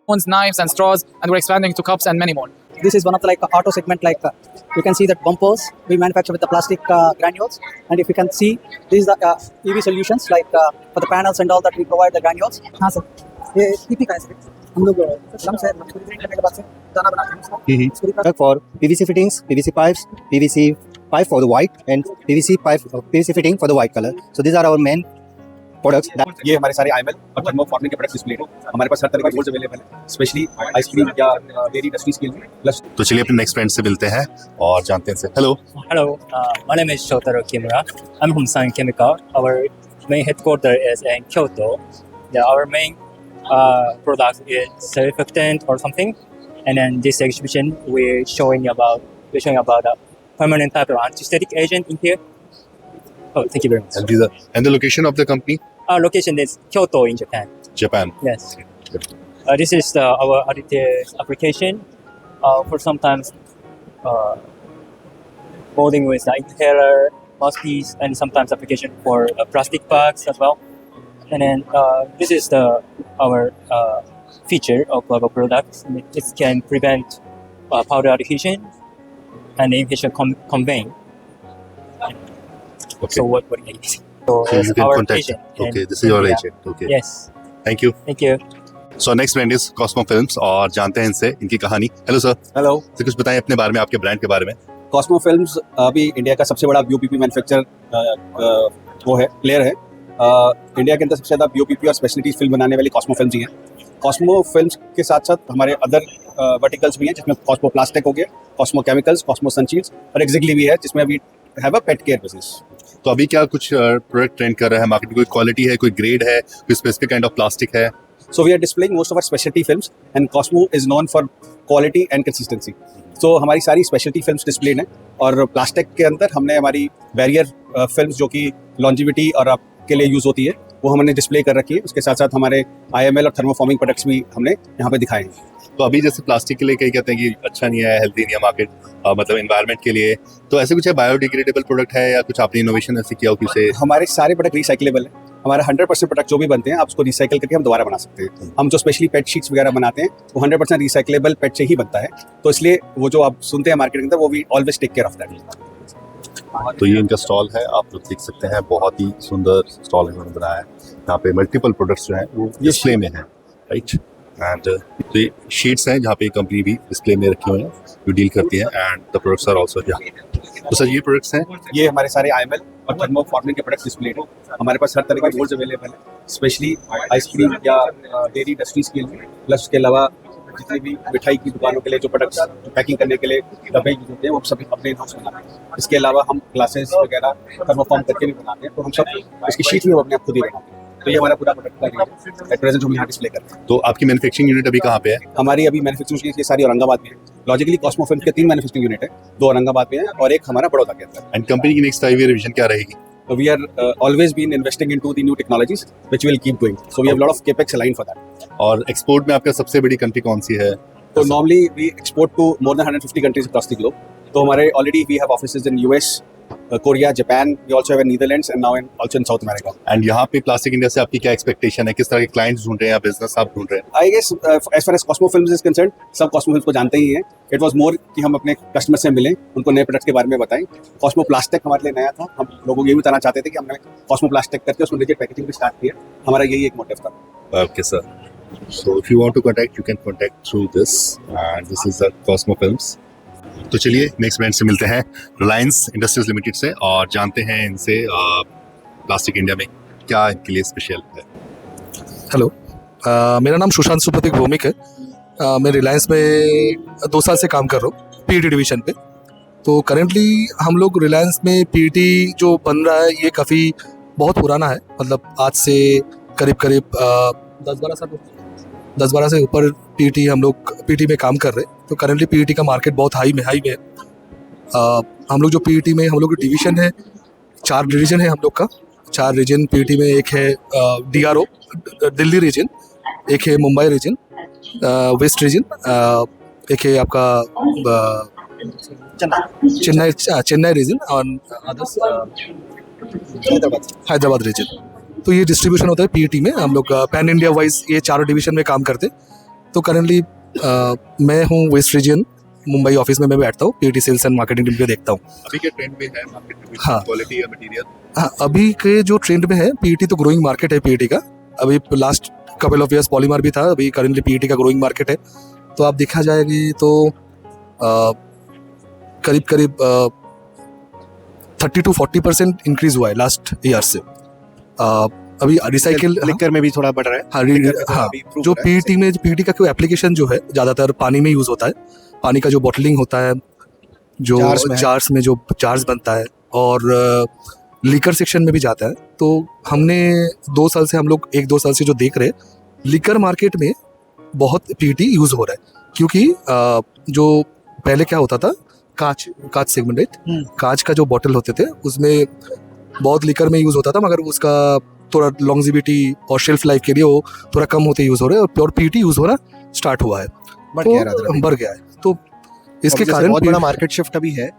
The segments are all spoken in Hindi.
spoons, knives, and straws, and we're expanding to cups and many more. This is one of the auto segment, you can see that bumpers we manufacture with the plastic granules, and if you can see, these are EV solutions for the panels and all that we provide the granules. हाँ सर, ये PP का है सर, हम लोग लम्स है, करने के बाद से दाना बनाते हैं इसको। For PVC fittings, PVC pipes, PVC pipe for the white, and PVC fitting for the white color. So these are our main products. ये हमारे सारे आईएमएल और थर्मोफॉर्मिंग के प्रोडक्ट्स डिस्प्ले हैं। हमारे पास हर तरह के मोल्ड्स अवेलेबल हैं, स्पेशली आइसक्रीम या डेयरी इंडस्ट्रीज के लिए। प्लस तो चलिए अपने नेक्स्ट फ्रेंड से मिलते हैं और जानते हैं। Hello, my name is Shotaro Kimura. I'm from Sun Chemical. Our main headquarters is in Kyoto. Our main product is surfactant or something. And then this exhibition we're showing about a permanent type of anti-static agent in here. Oh, thank you very much. And the location of the company? Our location is Kyoto in Japan. Japan. Yes. This is our additive application for sometimes molding with the inhaler, mouthpiece, and sometimes application for plastic bags as well. And then this is our feature of our product. It can prevent powder adhesion and inhalation conveying. Okay. So what it is. So you can our contact. agent. Okay, this is your agent. Okay. Yes. Thank you. Thank you. So next brand is Cosmo Films और जानते हैं इनसे इनकी कहानी। Hello sir. हेलो सर, कुछ बताएं अपने बारे में, आपके ब्रांड के बारे में। कॉस्मो फिल्म्स अभी इंडिया का सबसे बड़ा बीओपीपी मैन्युफैक्चर प्लेयर है। इंडिया के अंदर सबसे ज़्यादा बीओपीपी और स्पेशलिटी फिल्म बनाने वाली कॉस्मो फिल्म्स ही हैं। कॉस्मो फिल्म्स के साथ साथ हमारे अदर वर्टिकल्स भी हैं, जिसमें कॉस्मो प्लास्टिक हो गया, कॉस्मो केमिकल्स, कॉस्मो सनशीट्स और एग्जिकली भी है, जिसमें अभी have a pet care business. तो अभी क्या कुछ प्रोडक्ट ट्रेंड कर रहा है मार्केट में? कोई क्वालिटी है, कोई ग्रेड है, कोई स्पेसिफिक काइंड ऑफ प्लास्टिक है? So we are displaying most of our specialty films, and Cosmo is known for quality and consistency. So हमारी सारी specialty films displayed हैं, और प्लास्टिक के अंदर हमने हमारी बैरियर फिल्म्स जो कि लॉन्जिविटी और आपके लिए यूज़ होती है, वो हमने डिस्प्ले कर रखी है। उसके साथ साथ हमारे IML और थर्मोफॉर्मिंग प्रोडक्ट्स भी हमने यहाँ पे दिखाए हैं। तो अभी जैसे प्लास्टिक के लिए कई कहते हैं कि अच्छा नहीं है, हेल्दी नहीं है मार्केट, मतलब एनवायरनमेंट के लिए, तो ऐसे कुछ है बायोडिग्रेडेबल प्रोडक्ट है या कुछ आपने इनोवेशन ऐसे किया हो किसे? हमारे सारे प्रोडक्ट रिसाइक्लेबल हैं। हमारा 100% प्रोडक्ट जो भी बनते हैं आप उसको रिसाइकिल करके हम दोबारा बना सकते हैं। हम जो स्पेशली पेट शीट्स वगैरह बनाते हैं वो 100% रिसाइक्लेबल पेट से ही बनता है, तो इसलिए वो जो आप सुनते हैं मार्केट के अंदर वो we always take care of that. तो ये इनका स्टॉल है, आप लोग देख सकते हैं, बहुत ही सुंदर स्टॉल इन्होंने बनाया है। यहाँ पे मल्टीपल प्रोडक्ट्स जो हैं वो डिस्प्ले में हैं, राइट। एंड तो ये शीट्स हैं जहाँ पे कंपनी भी डिस्प्ले में रखी हुई है जो डील करती है, and the products are also here. तो सर ये प्रोडक्ट्स हैं, ये हमारे सारे IML और थर्मोफॉर्मिंग के प्रोडक्ट्स डिस्प्लेड हैं। हमारे पास हर तरह के मोल्ड्स अवेलेबल हैं, स्पेशली आइसक्रीम या डेयरी इंडस्ट्रीज के लिए। प्लस उसके अलावा जितनी भी मिठाई की दुकानों के लिए जो प्रोडक्ट्स पैकिंग करने के लिए डब्बे यूज होते हैं वो सभी अपने हाउस बनाते हैं। इसके अलावा हम ग्लासेस वगैरह थर्मोफॉर्म करके भी बनाते हैं, तो हम सब इसकी शीट भी हम अपने आप खुद ही बनाते हैं। तो ये हमारा पूरा प्रोडक्ट का रेंज है, एट प्रेजेंट हम यहाँ डिस्प्ले करते हैं। तो आपकी मैन्युफैक्चरिंग यूनिट अभी कहाँ पे है? हमारी अभी मैन्युफैक्चरिंग ये सारी औरंगाबाद में है। लॉजिकली कॉस्मो फिल्म के 3 मैन्युफैक्चरिंग यूनिट है, 2 औरंगाबाद में है और एक हमारा बड़ौदा के अंदर। एंड कंपनी की नेक्स्ट 5 ईयर विजन क्या रहेगी? So we are always been investing into the new technologies, which we'll keep doing. So we have a lot of capex aligned for that. और एक्सपोर्ट में आपका सबसे बड़ी कंट्री कौन सी है? So normally we export to more than 150 countries across the globe. तो हमारे already we have offices in US, Korea, Japan. We also have in Netherlands and now also in South America. And यहाँ पे प्लास्टिक इंडिया से आपकी क्या एक्सपेक्टेशन है? किस तरह के क्लाइंट्स ढूंढ रहे हैं या बिजनेस आप ढूंढ रहे हैं? I guess as far as Cosmo Films is concerned, सब Cosmo Films को जानते ही हैं। It was more कि हम अपने कस्टमर से मिलें, उनको नए प्रोडक्ट्स के बारे में बताएं। Cosmo Plastic हमारे लिए नया था, हम लोगों को ये भी बताना चाहते थे कि हमने Cosmo Plastic करके उसमें legit पैकेजिंग भी स्टार्ट किया। हमारा यही एक मोटिव था। Okay sir. So if you want to contact, you can contact through this, and this is the Cosmo Films. तो चलिए नेक्स्ट ब्रांड से मिलते हैं, रिलायंस इंडस्ट्रीज लिमिटेड से, और जानते हैं इनसे प्लास्टिक इंडिया में क्या इनके लिए स्पेशल है। हेलो, मेरा नाम सुशांत सुप्रतीक भौमिक है। मैं रिलायंस में 2 साल से काम कर रहा हूँ PET डिवीज़न पे। तो करेंटली हम लोग रिलायंस में PET जो बन रहा है ये काफ़ी बहुत पुराना है, मतलब आज से करीब 10-12 से ऊपर PET हम लोग PET में काम कर रहे हैं। तो करेंटली PET का मार्केट बहुत हाई में है। हम लोग जो PET में हम लोग का डिवीज़न है, 4 डिवीज़न है हम लोग का। 4 रीजन PET में, एक है DRO दिल्ली रीजन, एक है मुंबई रीजन, वेस्ट रीजन, एक है आपका चेन्नई रीजन और अदर्स हैदराबाद रीजन। तो ये डिस्ट्रीब्यूशन होता है PET में। हम लोग पैन इंडिया वाइज ये 4 डिवीज़न में काम करते हैं। तो करेंटली मैं हूँ वेस्ट रीजन मुंबई ऑफिस में मैं बैठता हूँ, PT sales and marketing team पे देखता हूँ। अभी के ट्रेंड में है मार्केट में हाँ। क्वालिटी या मटेरियल? हाँ, अभी के जो ट्रेंड में है पीईटी तो ग्रोइंग मार्केट है पीईटी का। अभी last couple of years polymer भी था, अभी करेंटली पीईटी का ग्रोइंग मार्केट है। तो आप देखा जाएगी तो करीब करीब 30 to 40% इंक्रीज हुआ है लास्ट ईयर से। अभी रिसाइकिल लिकर में भी थोड़ा बढ़ रहा है। हाँ, लिकर में थोड़ा हाँ, अभी improve जो हो रहा है। पीईटी का कोई एप्लीकेशन जो है ज़्यादातर पानी में यूज़ होता है। पानी का जो बॉटलिंग होता है, जो जार्स में है। जार्स में जो जार्स बनता है, और लिकर सेक्शन में भी जाता है। तो हमने 2 साल से हम लोग 1-2 साल से जो देख रहे हैं लिकर मार्केट में बहुत पीईटी यूज़ हो रहा है। क्योंकि जो पहले क्या होता था, कांच सेगमेंट, राइट, कांच का जो बॉटल होते थे उसमें बहुत लिकर में यूज़ होता था, मगर उसका थोड़ा लॉन्जिविटी और शेल्फ लाइफ के लिए वो थोड़ा कम होते यूज़ हो रहे हैं, और प्योर पीईटी यूज़ होना स्टार्ट हुआ है, बढ़ गया है बढ़ गया है। तो इसके जैसे कारण बहुत बड़ा मार्केट शिफ्ट अभी है।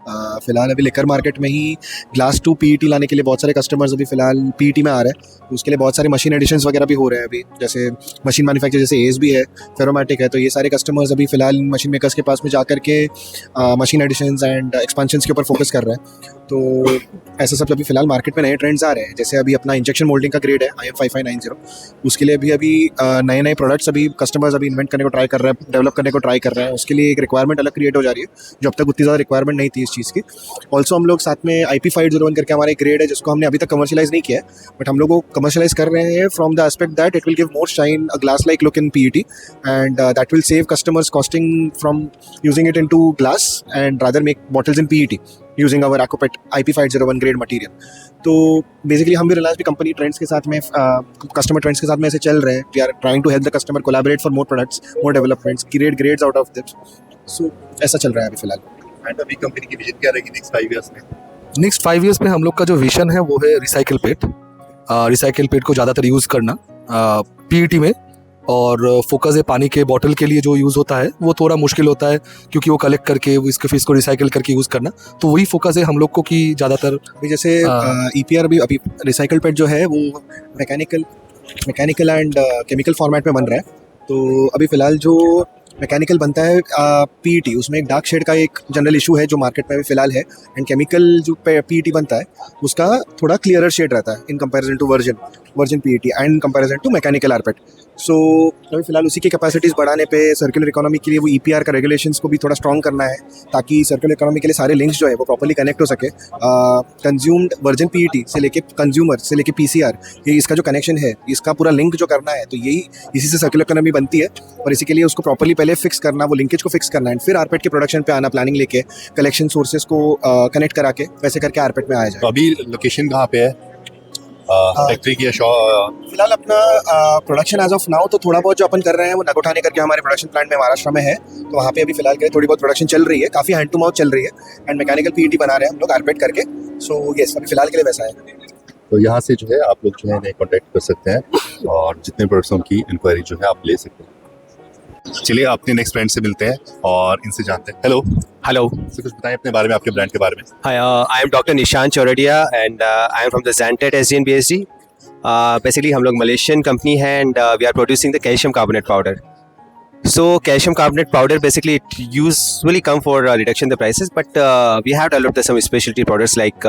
फिलहाल अभी लिकर मार्केट में ही ग्लास टू पीईटी लाने के लिए बहुत सारे कस्टमर्स अभी फिलहाल पीईटी में आ रहे हैं। तो उसके लिए बहुत सारे मशीन एडिशंस वगैरह भी हो रहे हैं अभी, जैसे मशीन मैन्युफैक्चर जैसे एस भी है, फेरोमैटिक है। तो ये सारे कस्टमर्स अभी फिलहाल मशीन मेकर्स के पास में जाकर के मशीन एडिशंस एंड एक्सपेंशंस के ऊपर फोकस कर रहे हैं। तो ऐसा सब अभी फिलहाल मार्केट में नए ट्रेंड्स आ रहे हैं। जैसे अभी अपना इंजेक्शन मोल्डिंग का ग्रेड है IM5590, उसके लिए अभी नए नए प्रोडक्ट्स अभी कस्टमर्स अभी इन्वेंट करने को ट्राई कर रहे हैं, डेवलप करने को ट्राई कर रहे हैं। उसके लिए एक रिक्वायरमेंट अलग क्रिएट हो जा रही है जो अब तक उतनी ज़्यादा रिक्वायरमेंट नहीं थी इस चीज़ की। ऑल्सो हम लोग साथ में IP501 करके हमारा एक ग्रेड है जिसको हमने अभी तक कमर्शियलाइज नहीं किया है, बट हम लोग को कमर्शियलाइज कर रहे हैं from the aspect that it will give more shine, a glass like look in PET, and that will save customers costing from using it into glass and rather make bottles in PET using our Acopet IP501 grade material. तो बेसिकली हम भी रिलायंस भी कंपनी ट्रेंड्स के साथ में, कस्टमर ट्रेंड्स के साथ में ऐसे चल रहे हैं। We are trying to help the customer collaborate for more products, more developments, create grades out of this. So ऐसा चल रहा है अभी फिलहाल। एंड अभी कंपनी की विजन क्या रहेगी नेक्स्ट 5 इयर्स में? नेक्स्ट 5 इयर्स में हम लोग का जो विजन है वो है रिसाइकिल पेट को ज़्यादातर यूज़ करना पीईटी में। और फोकस है पानी के बॉटल के लिए जो यूज़ होता है वो थोड़ा मुश्किल होता है, क्योंकि वो कलेक्ट करके इसके फिर इसको रिसाइकिल करके यूज़ करना। तो वही फोकस है हम लोग को कि ज़्यादातर अभी जैसे EPR अभी रिसाइकल पेट जो है वो मैकेनिकल एंड केमिकल फॉर्मेट में बन रहा है। तो अभी फ़िलहाल जो मैकेनिकल बनता है PET, उसमें एक डार्क शेड का एक जनरल इशू है जो मार्केट में अभी फ़िलहाल है। एंड केमिकल जो PET बनता है उसका थोड़ा क्लियरर शेड रहता है in comparison to virgin PET and in comparison to mechanical rPET. So अभी फिलहाल उसी की कैपेसिटीज़ बढ़ाने पे सर्कुलर इकोनॉमी के लिए वो EPR का रेगुलेशंस को भी थोड़ा स्ट्रॉन्ग करना है, ताकि सर्कुलर इकोनॉमी के लिए सारे लिंक्स जो है वो प्रॉपर्ली कनेक्ट हो सके। कंज्यूम्ड वर्जिन PET से लेके कंज्यूमर से लेके PCR, ये इसका जो कनेक्शन है, इसका पूरा लिंक जो करना है, तो यही इसी से सर्कुलर इकोनॉमी बनती है। और इसी के लिए उसको प्रॉपर्ली पहले फिक्स करना, वो लिंकेज को फिक्स करना, एंड फिर आरपेट के प्रोडक्शन पे आना, प्लानिंग लेके कलेक्शन सोर्सेज को कनेक्ट करा के वैसे करके आरपेट में आया जाए। तो अभी लोकेशन कहाँ पे है फैक्ट्री की या शॉप? फिलहाल अपना प्रोडक्शन एज ऑफ नाउ तो थोड़ा बहुत जो अपन कर रहे हैं वो नगोठाने करके हमारे प्रोडक्शन प्लांट में महाराष्ट्र में है। तो वहाँ पे अभी फिलहाल के लिए थोड़ी बहुत प्रोडक्शन चल रही है, काफ़ी हैंड टू माउथ चल रही है, एंड मैकेनिकल PET बना रहे हैं हम लोग आरपेट करके। सो यस, अभी फिलहाल के लिए वैसा है। तो यहाँ से जो है आप लोग जो है इन्हें कॉन्टैक्ट कर सकते हैं और जितने प्रोडक्ट्स की इंक्वायरी जो है आप ले सकते हैं। चलिए अपने नेक्स्ट फ्रेंड से मिलते हैं और इनसे जानते हैं। हेलो Hello, सर, कुछ बताएं अपने बारे में, आपके ब्रांड के बारे में। hi. I am Dr. Nishant Choradia and I am from the Zantet SG and BSG. Basically, हम लोग मलेशियन कंपनी है and we are producing the calcium carbonate powder. So calcium carbonate powder basically it usually come for reduction the prices, but we have developed some specialty products like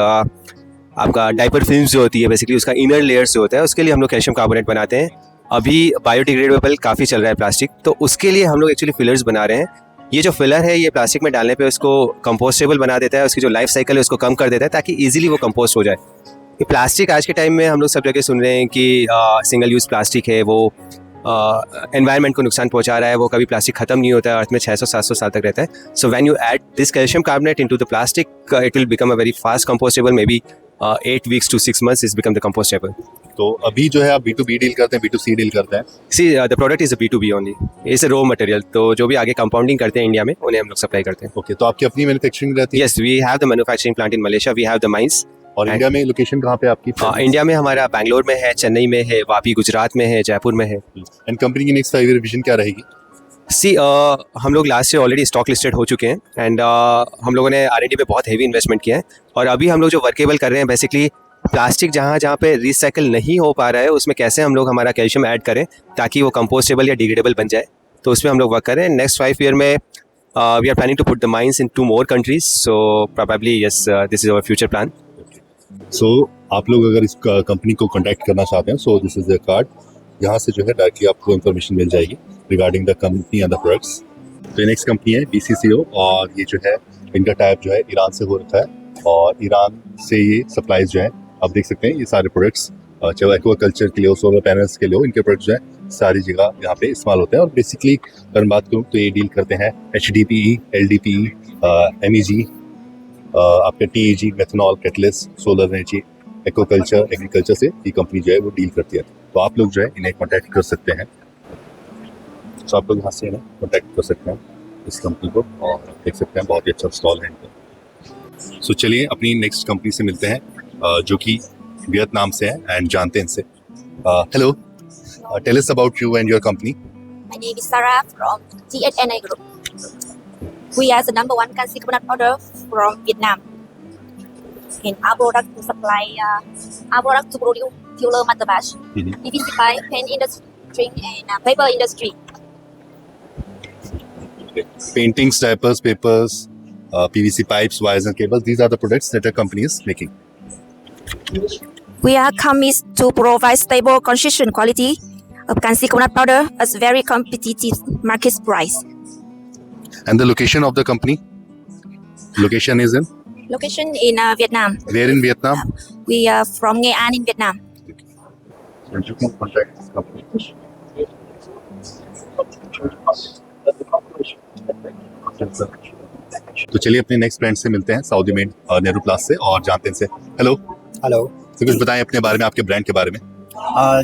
आपका डाइपर फिल्म्स जो होती है, बेसिकली उसका इनर लेयर्स जो होता है उसके लिए हम लोग कैल्शियम कार्बोनेट बनाते हैं। अभी बायोडिग्रेडेबल काफ़ी चल रहा है प्लास्टिक, तो उसके लिए हम लोग एक्चुअली फिलर्स बना रहे हैं। ये जो फिलर है ये प्लास्टिक में डालने पे उसको कंपोस्टेबल बना देता है, उसकी जो लाइफ साइकिल है उसको कम कर देता है ताकि इजीली वो कंपोस्ट हो जाए। ये प्लास्टिक आज के टाइम में हम लोग सब जगह सुन रहे हैं कि सिंगल यूज़ प्लास्टिक है, वो एनवायरनमेंट को नुकसान पहुंचा रहा है, वो कभी प्लास्टिक खत्म नहीं होता है, अर्थ में 600-700 साल तक रहता है। So when you add this calcium carbonate into the plastic it will become a very fast compostable, may be 8 weeks to 6 months is become the compostable. तो अभी जो है आप B2B डील करते हैं, B2C डील करते हैं? See, the product is a B2B only. It's a raw material. तो जो भी आगे कंपाउंडिंग करते हैं इंडिया में उन्हें हम लोग सप्लाई करते हैं। ओके, तो आपकी अपनी मैन्युफैक्चरिंग रहती है? Yes, we have the manufacturing plant in Malaysia. We have the mines. और इंडिया में लोकेशन कहाँ पे आपकी? इंडिया में हमारा बैंगलोर में है, चेन्नई में है, वापी गुजरात में है, जयपुर में है। एंड कंपनी की नेक्स्ट 5 ईयर विजन क्या रहेगी? सी हम लोग last year already stock listed हो चुके हैं एंड हम लोगों ने R&D पे बहुत हेवी इन्वेस्टमेंट किया है और अभी हम लोग जो वर्केबल कर रहे हैं बेसिकली प्लास्टिक जहाँ पे रिसाइकिल नहीं हो पा रहा है उसमें कैसे हम लोग हमारा कैल्शियम ऐड करें ताकि वो कंपोस्टेबल या डिग्रेडेबल बन जाए तो उसमें हम लोग वर्क कर रहे हैं. नेक्स्ट 5 ईयर में we are planning to put the mines in 2 more countries. So probably yes, this is our future plan. सो आप लोग अगर इस कंपनी को कांटेक्ट करना चाहते हैं, so this is the card. यहाँ से जो है डायरेक्टली आपको इन्फॉर्मेशन मिल जाएगी regarding the company and the products. तो नेक्स्ट कंपनी है BCCO, और ये जो है इनका टाइप जो है ईरान से हो रखा है, और ईरान से ये सप्लाईज जो है आप देख सकते हैं. ये सारे प्रोडक्ट्स चाहे एक्वाकल्चर के लिए हो, सोलर पैनल्स के लिए हो, इनके प्रोडक्ट्स जो है सारी जगह यहाँ पे इस्तेमाल होते हैं. और बेसिकली अगर बात करूँ तो ये डील करते हैं HDPE, LDPE, MEG, आपका TEG, methanol, catalyst, solar energy, aquaculture, agriculture से ये कंपनी जो है वो डील करती है. तो आप लोग जो है इन्हें कॉन्टैक्ट कर सकते हैं. तो आप लोग यहाँ से इन्हें कॉन्टैक्ट कर सकते हैं इस कंपनी को, और देख सकते हैं बहुत ही अच्छा स्टॉल है इनका. सो चलिए अपनी नेक्स्ट कंपनी से मिलते हैं जो कि वियतनाम से है एंड जानते हैं इनसे. Hello, tell us about you and your company. My name is Sarah from TSNA Group. We are the number 1 cancer coconut powder from Vietnam. And our product to supply, our product to produce tubular masterbatch, PVC pipe, paint industry, and paper industry. Paintings, diapers, papers, PVC pipes, wires and cables. These are the products that our company is making. We are committed to provide stable, consistent quality of cancer coconut powder at very competitive market price. And the location of the company? Location is in? Location in Vietnam. Where in Vietnam? We are from Nghệ An in Vietnam. So you can contact this company. तो चलिए अपने नेक्स्ट ब्रांड से मिलते हैं, सऊदी मेड नेहरू प्लास से, और जानते हैं इनसे. हेलो. हेलो. तो कुछ बताएं अपने बारे में, आपके ब्रांड के बारे में.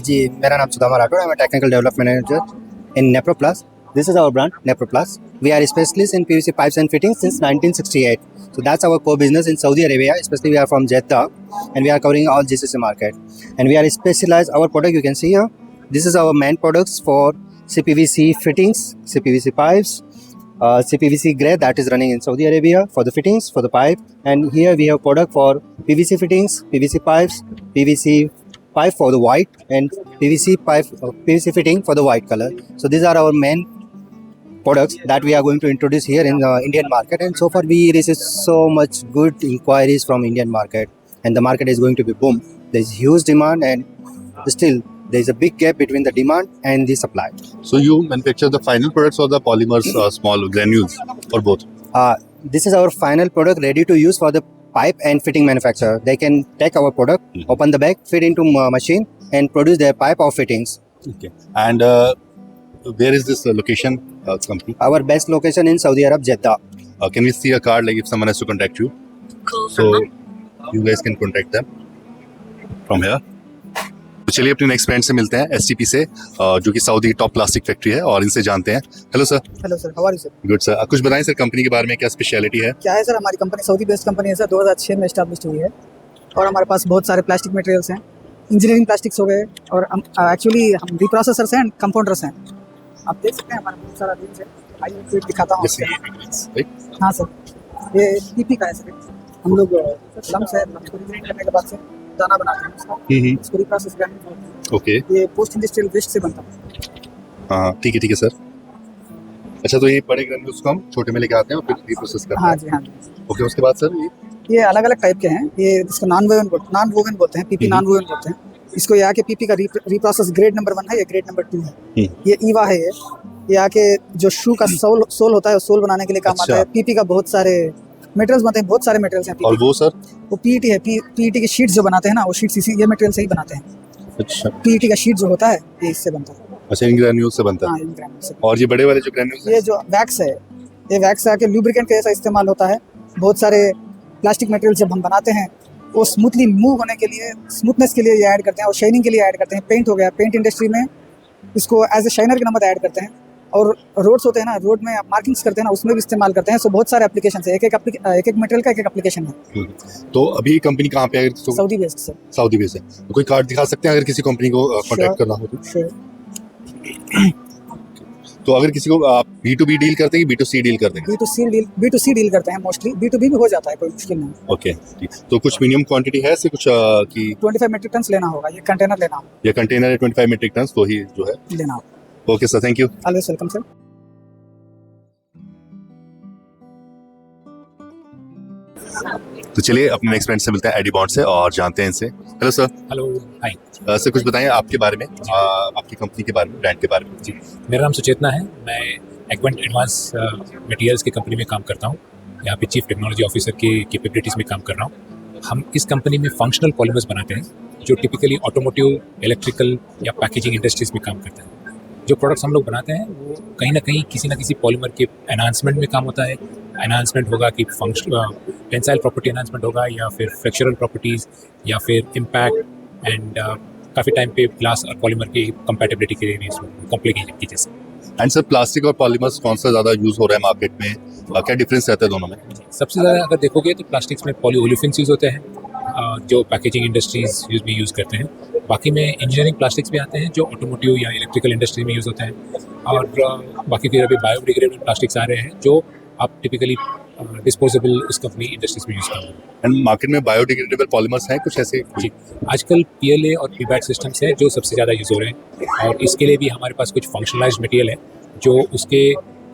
जी, मेरा नाम सुदामा राठौड़ है. मैं technical development manager in Nepro plus. This is our brand, Nepro Plus. We are specialists in PVC pipes and fittings since 1968. So that's our core business in Saudi Arabia. Especially we are from Jeddah, and we are covering all GCC market. And we are specialized. Our product you can see here. This is our main products for CPVC fittings, CPVC pipes, CPVC grade that is running in Saudi Arabia for the fittings, for the pipe. And here we have product for PVC fittings, PVC pipes, PVC pipe for the white, and PVC pipe, PVC fitting for the white color. So these are our main products that we are going to introduce here in the Indian market. And so far we receive so much good inquiries from Indian market, and the market is going to be boom. There is huge demand, and still there is a big gap between the demand and the supply. So you manufacture the final products or the polymers, small granules, or both? This is our final product ready to use for the pipe and fitting manufacturer. They can take our product, open the bag, fit into machine, and produce their pipe or fittings. Okay. And where is this location company? Our best location in Saudi Arab, Jeddah. Can we see a card, like if someone has to contact you? So you guys can contact them from here. तो चलिए अपने नेक्स्ट ब्रांड से मिलते हैं, STP से, जो कि सऊदी टॉप प्लास्टिक फैक्ट्री है, और इनसे जानते हैं. Hello sir. Hello sir, how are you sir? Good sir. कुछ बताएं सर कंपनी के बारे में, क्या स्पेशलिटी है? क्या है सर, हमारी कंपनी सऊदी बेस्ड कंपनी है सर, 2006 में स्टैब्लिश हुई है, और हमारे पास बहुत सारे प्लास्टिक मटेरियल्स हैं. इंजीनियरिंग प्लास्टिक्स हो गए, और एक्चुअली हम रिप्रोसेसर्स हैं, कंपाउंडर्स हैं. आप देख सकते हैं हमारा बहुत सारा रेंज है. आइए फिर दिखाता हूँ. हाँ सर, ये PP का है सर. हम लोग लम्स है, लम्स को रिग्रेड करने के बाद से दाना बनाते हैं उसका, इसको रिप्रोसेस करते हैं. ओके. ये पोस्ट इंडस्ट्रियल वेस्ट से बनता है. हाँ ठीक है सर. अच्छा, तो ये बड़े ग्रेन्यूल्स को हम छोटे में लेके आते हैं और फिर रिप्रोसेस करते हैं. हाँ जी, हाँ जी. ओके. उसके बाद सर ये अलग अलग टाइप के हैं. ये इसको नॉन वोवन बोलते हैं, PP नॉन वोवन बोलते हैं. इसको ये आके PP का रिप्रोसेस ग्रेड नंबर 1 है, ये ग्रेड नंबर 2 है. ये ईवा है. ये आके जो शू का सोल होता है, सोल बनाने के लिए काम आता है. PP का बहुत सारे मटेरियल्स बनते हैं, बहुत सारे मटेरियल्स हैं. और वो सर, वो PET है. PET की शीट्स जो बनाते हैं ना, वो शीट्स इसी ये मटेरियल से ही बनाते हैं. अच्छा. PET का शीट जो होता है, ये इससे बनता है. अच्छा, इन ग्रेन्यूल से बनता है. हाँ, इन ग्रेन्यूल से. और ये बड़े वाले जो ग्रेन्यूल्स, ये जो वैक्स है, ये वैक्स आके लुब्रिकेंट के जैसा इस्तेमाल होता है. बहुत सारे प्लास्टिक मटेरियल जब हम बनाते हैं, वो स्मूथली मूव होने के लिए, स्मूथनेस के लिए ये ऐड करते हैं, और शाइनिंग के लिए ऐड करते हैं. पेंट हो गया, पेंट इंडस्ट्री में इसको एज ए शाइनर के नंबर ऐड करते हैं. और रोड्स होते हैं ना, रोड में मार्किंग्स करते हैं ना, उसमें भी इस्तेमाल करते हैं. सो बहुत सारे एप्लीकेशन है. एक एक मटेरियल का एक एक एप्लीकेशन है. तो अभी कंपनी कहाँ पे है? Saudi based sir. Saudi based है. तो कोई कार्ड दिखा सकते हैं अगर किसी कंपनी को कांटेक्ट करना हो तो? तो अगर किसी को आप B2B डील करते हैं कि B2C डील करते हैं? B2C डील करते हैं मोस्टली. B2B भी हो जाता है, कोई मुश्किल नहीं. ओके. तो कुछ मिनिमम क्वांटिटी है ऐसे कुछ कि 25 मेट्रिक टन लेना होगा. ये कंटेनर लेना होगा. ये कंटेनर है 25 मेट्रिक टन, तो ही जो है लेना होगा. Okay sir, thank you. Always welcome sir. तो चलिए अपने नेक्स्ट फ्रेंड से मिलते हैं एडी बॉन्ड से और जानते हैं इनसे। Hello sir. Hello hi sir कुछ बताएं आपके बारे में, आपकी कंपनी के बारे में, ब्रांड के बारे में। जी, मेरा नाम सुचेतना है। मैं एक्वेंट एडवांस मटेरियल्स की कंपनी में काम करता हूँ। यहाँ पे चीफ टेक्नोलॉजी ऑफिसर की कैपेबिलिटीज़ में काम कर रहा हूँ। हम इस कंपनी में फंक्शनल पॉलीमर्स बनाते हैं जो टिपिकली ऑटोमोटिव, इलेक्ट्रिकल या पैकेजिंग इंडस्ट्रीज में काम करते हैं। जो प्रोडक्ट्स हम लोग बनाते हैं वो कहीं ना कहीं किसी ना किसी पॉलीमर के एनहांसमेंट में काम होता है। एनहांसमेंट होगा कि टेंसाइल प्रॉपर्टी एनहांसमेंट होगा या फिर फ्लेक्चरल प्रॉपर्टीज़ या फिर इम्पैक्ट एंड काफ़ी टाइम पे ग्लास और पॉलीमर की कंपैटिबिलिटी के लिए कॉम्प्लिकेशन की जैसे। एंड सर प्लास्टिक और पॉलीमर्स कौन सा ज़्यादा यूज़ हो रहा है मार्केट में, क्या डिफरेंस रहता है दोनों में? सबसे ज़्यादा अगर देखोगे तो प्लास्टिक्स में पॉलीओलिफिन्स यूज़ होते हैं जो पैकेजिंग इंडस्ट्रीज में यूज़ करते हैं। बाकी में इंजीनियरिंग प्लास्टिक्स भी आते हैं जो ऑटोमोटिव या इलेक्ट्रिकल इंडस्ट्री में यूज़ होते हैं। और बाकी फिर अभी बायोडिग्रेडेबल प्लास्टिक्स आ रहे हैं जो आप टिपिकली डिस्पोजेबल उस कंपनी इंडस्ट्रीज में यूज़ करते हैं। एंड मार्केट में बायोडिग्रेडेबल पॉलीमर्स हैं कुछ ऐसे? जी, आजकल PLA और PBAT सिस्टम्स हैं जो सबसे ज़्यादा यूज़ हो रहे हैं और इसके लिए भी हमारे पास कुछ फंक्शनलाइज्ड मटेरियल है जो उसके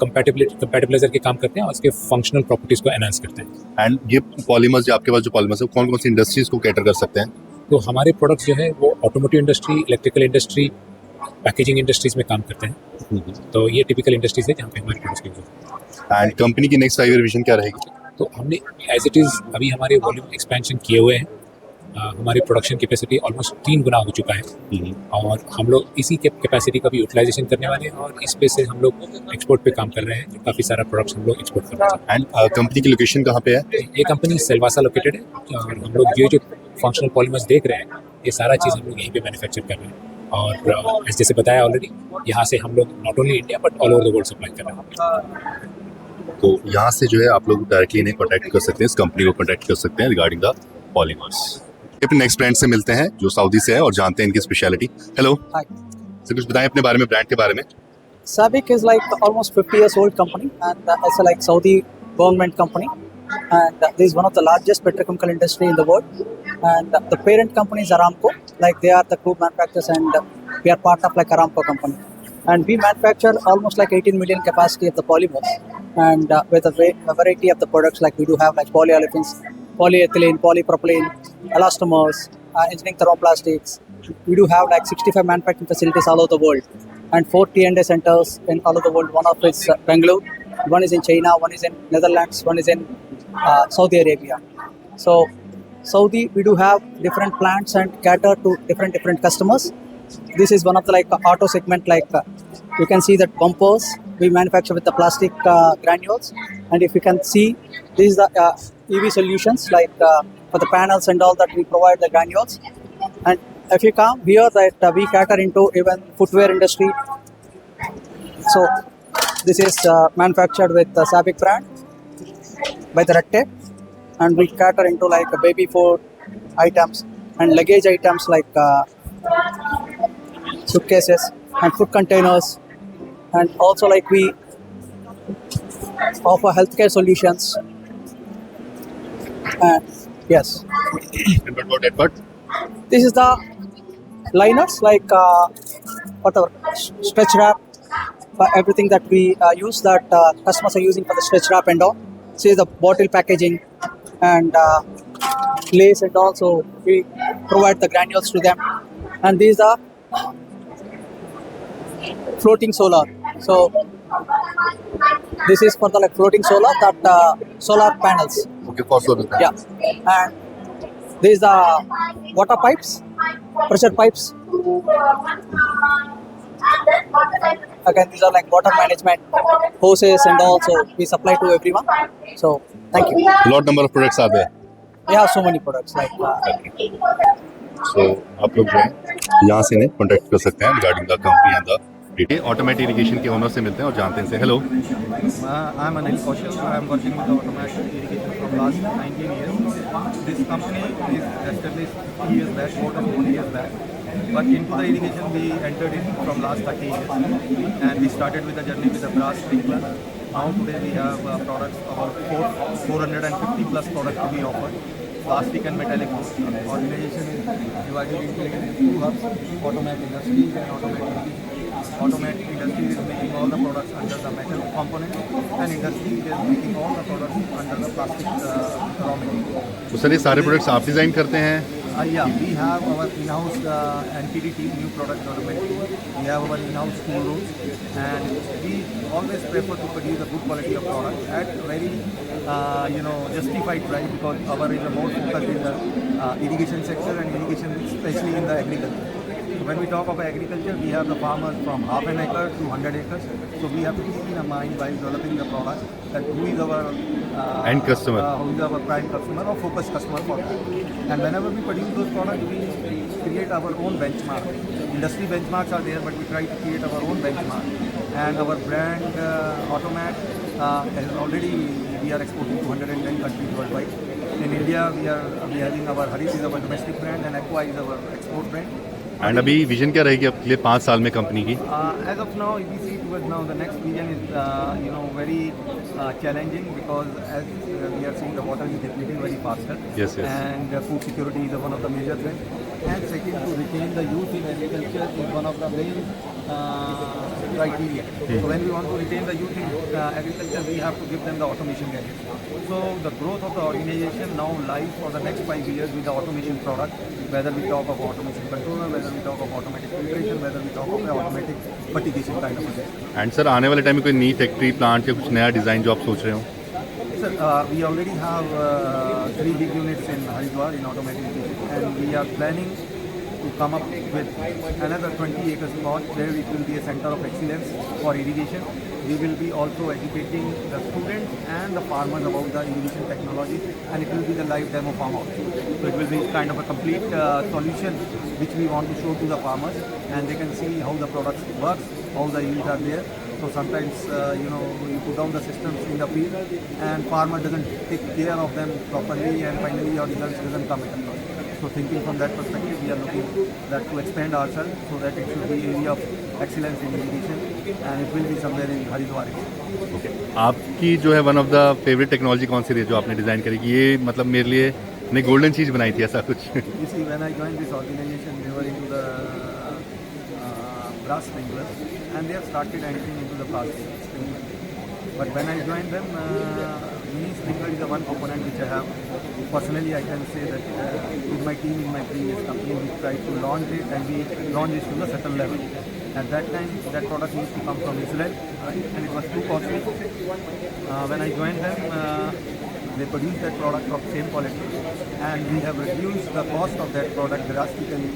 कंपैटिबलाइजर के काम करते हैं और उसके फंक्शनल प्रॉपर्टीज़ को एनहांस करते हैं। एंड ये पॉलीमर्स जो आपके पास जो पॉलीमर्स है कौन कौन सी इंडस्ट्रीज को कैटर कर सकते हैं? तो हमारे प्रोडक्ट्स जो है वो automotive industry, electrical industry, packaging industries में काम करते हैं। तो ये टिपिकल इंडस्ट्रीज है जहाँ पे हमारे प्रोडक्ट्स यूज होते हैं। एंड कंपनी की नेक्स्ट 5 ईयर विजन क्या रहेगी? तो हमने एज इट इज़ अभी हमारे वॉल्यूम एक्सपेंशन किए हुए हैं। हमारी प्रोडक्शन कैपेसिटी ऑलमोस्ट 3 गुना हो चुका है और हम लोग इसी कैपेसिटी का भी यूटिलाइजेशन करने वाले हैं और इस पे से हम लोग एक्सपोर्ट पे काम कर रहे हैं। काफ़ी सारा प्रोडक्ट्स हम लोग एक्सपोर्ट कर रहे हैं। एंड कंपनी की लोकेशन कहाँ पे है? ये कंपनी सिलवासा लोकेटेड है और हम लोग ये जो फंक्शनल पॉलीमर्स देख रहे हैं ये सारा चीज़ हम लोग यहीं पे मैन्युफैक्चर कर रहे हैं। और जैसे बताया ऑलरेडी यहाँ से हम लोग not only India but all over the world supply कर रहे हैं। तो यहाँ से जो है आप लोग डायरेक्टली इन्हें कॉन्टैक्ट कर सकते हैं, इस कंपनी को कॉन्टैक्ट कर सकते हैं रिगार्डिंग द पॉलीमर्स। अपने नेक्स्ट ब्रांड से मिलते हैं जो सऊदी से है और जानते हैं इनकी स्पेशलिटी। Hello Hi. सर कुछ बताएं अपने बारे में, ब्रांड के बारे में। SABIC is like almost 50 years old company and it's a like Saudi government company and this is one of the largest petrochemical industry in the world and the parent company is Aramco, like they are the crude manufacturers and we are part of like Aramco company and we manufacture almost like 18 million capacity of the polymers and with a variety of the products like we do have like polyolefins, polyethylene, polypropylene, elastomers, engineering thermoplastics. We do have like 65 manufacturing facilities all over the world and 4 T&A centers in all over the world. One of is Bangalore, one is in China, one is in Netherlands, one is in Saudi Arabia. So Saudi, we do have different plants and cater to different customers. This is one of the like auto segment, like you can see that bumpers we manufacture with the plastic granules, and if you can see, this is the EV solutions, like for the panels and all that we provide the granules. And if you come here, that we cater into even footwear industry. So this is manufactured with the SABIC brand by the Red Tape, and we cater into like baby food items and luggage items like suitcases and food containers, and also like we offer healthcare solutions. Yes, And what about that part? this is the liners, like whatever stretch wrap for everything that we use, that customers are using for the stretch wrap and all. See the bottle packaging and lace and all, so we provide the granules to them. And these are floating solar, so this is for the like floating solar, that solar panels. Okay, for solar panels. Yeah, and these are water pipes, pressure pipes. Again, these are like water management hoses and all, so we supply to everyone. So thank you. Lot number of products are there. We have so many products like So आप लोग जो है यहाँ से इन्हें कॉन्टैक्ट कर सकते हैं regarding the company and the detail. Automatic irrigation के ओनर से मिलते हैं और जानते हैं इनसे। Hello I'm Anil Kaushal. I'm working with the automatic irrigation from last 19 years. This company is established 3 years back, more than 20 years back. But into the irrigation we entered in from last 30 years, and we started with the journey with the brass sprinkler. Now today we have products, about 450 plus products to be offered, plastic and metallic both. Organization is divided into 2 hubs, automatic industries and automatic irrigation. Automatic industry is making all the products under the metal component, and industry is making all the products under the plastic raw material. तो सर ये सारे प्रोडक्ट्स आप डिज़ाइन करते हैं? Yeah, we have our in-house NPD team, new product development team. We have our in-house tool rooms, and we always prefer to produce a good quality of product at very, justified price, because our is a more focused in the irrigation sector and irrigation, especially in the agriculture. So when we talk about agriculture, we have the farmers from half an acre to 100 acres. So we have to keep in mind while developing the product that who is our End customer. who is our prime customer or focus customer for that. And whenever we produce those products, we create our own benchmark. Industry benchmarks are there, but we try to create our own benchmark. And our brand Automat has already, we are exporting to 110 countries worldwide. In India, we are having our Harit is our domestic brand and Aqua is our export brand. And अभी विजन क्या रहेगी अगले 5 साल में कंपनी की? As of now, if we see towards now, the next vision is very challenging, because as we are seeing the water is depleting very faster. Yes. And food security is one of the major threats. And second, to retain the youth in agriculture is one of the main criteria. So when we want to retain the youth in agriculture, we have to give them the automation gadgets. So the growth of the organization now lies for the next 5 years with the automation product, whether we talk of automation controller, whether we talk of automatic filtration, whether we talk of automatic fertigation kind of a thing. And sir आने वाले टाइम में कोई नई फैक्ट्री प्लांट या कुछ नया डिज़ाइन जो आप सोच रहे हो? Sir, we already have 3 big units in Haridwar in automatic, and we are planning to come up with another 20 acres plot where it will be a center of excellence for irrigation. We will be also educating the students and the farmers about the irrigation technology, and it will be the live demo farm also. So it will be kind of a complete solution which we want to show to the farmers, and they can see how the products work, how the yields are there. So sometimes, you put down the systems in the field and farmer doesn't take care of them properly, and finally your results doesn't come at all. So thinking from that perspective, we are looking that to expand ourselves so that it should be area of excellence in irrigation, and it will be somewhere in Haridwar. आपकी जो है one of the favourite technology कौन सी रही है जो आपने डिज़ाइन करी? ये मतलब मेरे लिए ने गोल्डन चीज़ बनाई थी ऐसा कुछ? You see, when I joined this organization, they were into the brass sprinklers, and they have started entering into the plastic sprinklers. But when I joined them, mini sprinkler is the one component which I have. Personally, I can say that with my team in my previous company, we tried to launch it, and we launched it to the certain level. At that time, that product used to come from Israel, right? And it was too costly. When I joined them, they produced that product of same quality, and we have reduced the cost of that product drastically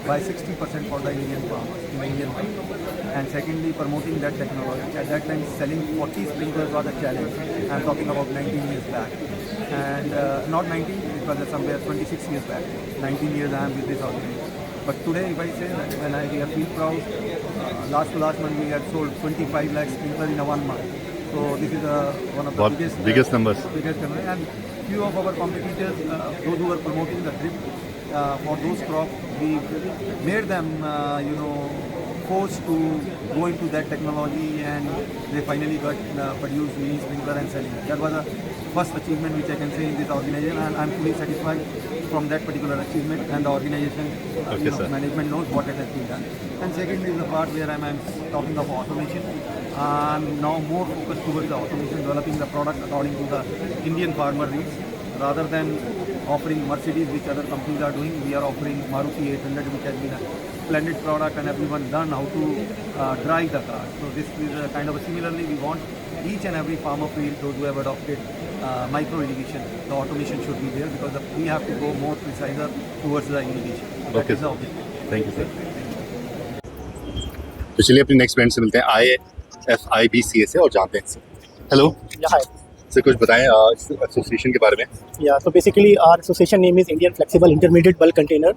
by 60% for the Indian farmers in the Indian market. And secondly, promoting that technology. At that time, selling 40 sprinklers was a challenge. I'm talking about 19 years back. And not 19, it was somewhere 26 years back. 19 years I am with this organization. But today, if I say that, when we are feel proud, last month we had sold 25 lakh sprinklers in a 1 month. So this is one of the biggest numbers. Biggest numbers. And few of our competitors, those who were promoting the drip for those crops, we made them, forced to go into that technology, and they finally got produced mini sprinkler and selling it. That was a first achievement which I can say in this organization, and I'm fully satisfied from that particular achievement, and the organization management knows what it has been done. And second is the part where I'm talking of automation. I'm now more focused towards the automation, developing the product according to the Indian farmer needs, rather than offering Mercedes, which other companies are doing. We are offering Maruti 800, which has been a splendid product, and everyone done how to drive the car. So this is a kind of a similarly, we want each and every farmer field, those who have adopted micro irrigation, the automation should be there, because we have to go more precise towards the irrigation. That is the objective. Thank you, sir. तो चलिए अपने नेक्स्ट फ्रेंड से मिलते हैं IFIBCA से और जानते हैं। हेलो सर, कुछ बताएं इस एसोसिएशन के बारे में। Yeah, so basically our association name is Indian Flexible Intermediate Bulk Container.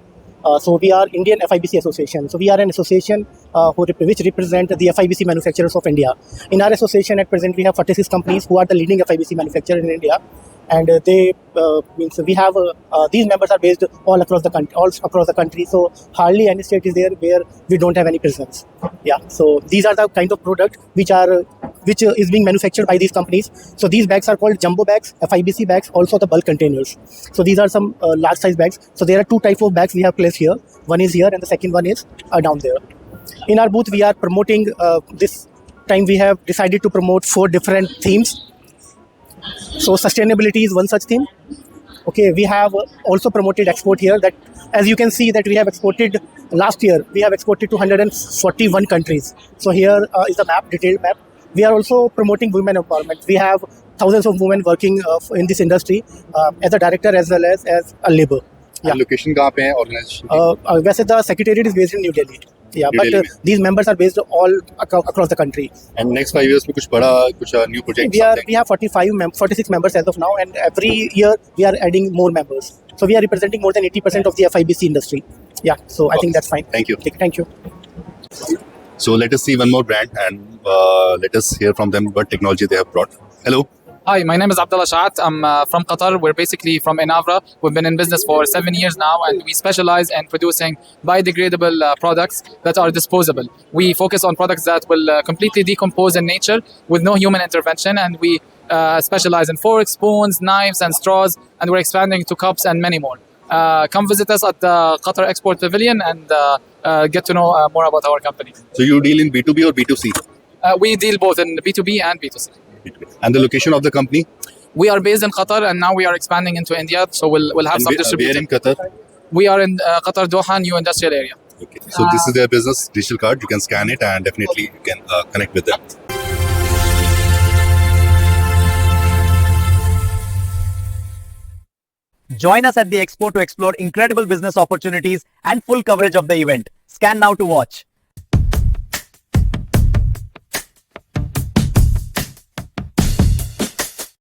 So we are Indian FIBC Association. So we are an association which represent the FIBC manufacturers of India. In our association at present we have 46 companies who are the leading FIBC manufacturer in India, and they means we have these members are based all across the country. So hardly any state is there where we don't have any presence. Yeah. So these are the kind of product which is being manufactured by these companies. So these bags are called jumbo bags, FIBC bags, also the bulk containers. So these are some large size bags. So there are 2 types of bags we have placed here. One is here and the second one is down there. In our booth, we are promoting this time. We have decided to promote 4 different themes. So sustainability is one such theme. Okay, we have also promoted export here. That, as you can see, that we have exported last year. We have exported to 141 countries. So here is a map, detailed map. We are also promoting women empowerment. We have thousands of women working in this industry as a director as well as a labor. Yeah. Location कहाँ पे है ऑर्गेनाइजेशन? वैसे the secretariat is based in New Delhi. Yeah, New but Delhi these members are based all across the country. And next 5 years में कुछ बड़ा कुछ new project? We have 46 members as of now, and every year we are adding more members. So we are representing more than 80% of the FIBC industry. Yeah, so I think that's fine. Thank you. Thank you. So let us see one more brand and let us hear from them what technology they have brought. Hello. Hi, my name is Abdullah Shaat. I'm from Qatar. We're basically from Enavra. We've been in business for 7 years now, and we specialize in producing biodegradable products that are disposable. We focus on products that will completely decompose in nature with no human intervention, and we specialize in forks, spoons, knives, and straws, and we're expanding to cups and many more. Come visit us at the Qatar Export Pavilion and get to know more about our company. So you deal in B2B or B2C? We deal both in B2B and B2C. And the location of the company? We are based in Qatar, and now we are expanding into India, so we'll have And some where distribution. in Qatar? We are in Qatar Doha new industrial area. Okay. So this is their business digital card. You can scan it and definitely you can connect with them. Join us at the Expo to explore incredible business opportunities and full coverage of the event. Scan now to watch.